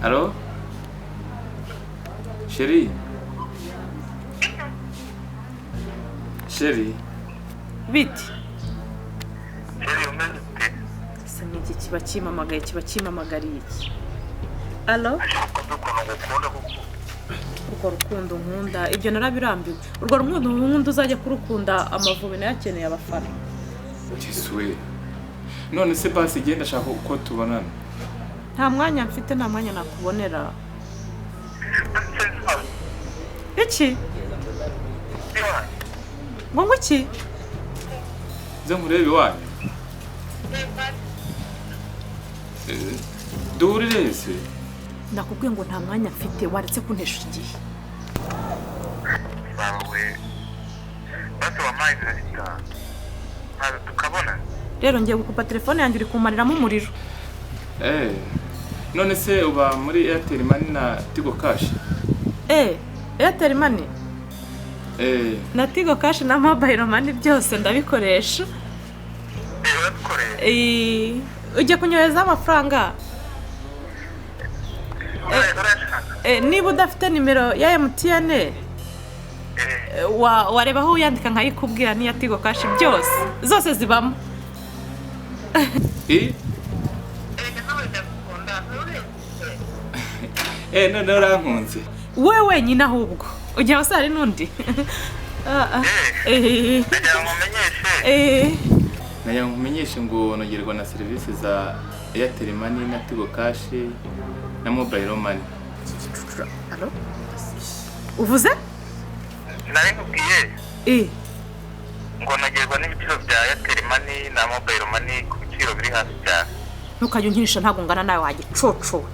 Allô? Chérie? Chérie? Biti? Chérie, umeze ute? Ese ni iki kiba kimamagariye iki? Allo? Urwo rukundo nkunda ibyo narabirambiwe. Urwo rukundo nkunda uzajya kurukunda Amavubi nayakeneye abafana. Yesuwe. None se basi genda shaka uko tubonana. Nta mwanya mfite, nta mwanya nakubonera. Iki? Ngo iki? Nze nkurebe wanyu. Duhurire se. Nakubwiye ngo nta mwanya mfite, waretse kuntesha igihe. Bawe. Basi wampaye inzira. Ntabwo tukabona. Rero ngiye gukupa telefone yanjye uri kumariramo umuriro. None se uba muri Airtel Money na Tigo Cash? Airtel Money? Na Tigo Cash na Mobile Money byose ndabikoresha. Ujye kunyohereza amafaranga. Niba udafite nimero ya MTN wareba aho uyandika nkayikubwira niya Tigo Cash byose zose zibamo. None urankunze. Wewe wenyine ahubwo ujya hose hari n'undi. Nagira ngo umenyeshe ngo nogerwa na serivisi za Airtel Money na Tigo Cash na Mobile Money. Allo? Uvuze? Nari nkubwiye. Ngo nagerwa n'ibiciro bya Airtel Money na Mobile Money ku biciro biri hasi cyane. Ntukajye unkirisha ntabwo ngana nawe wagicoco.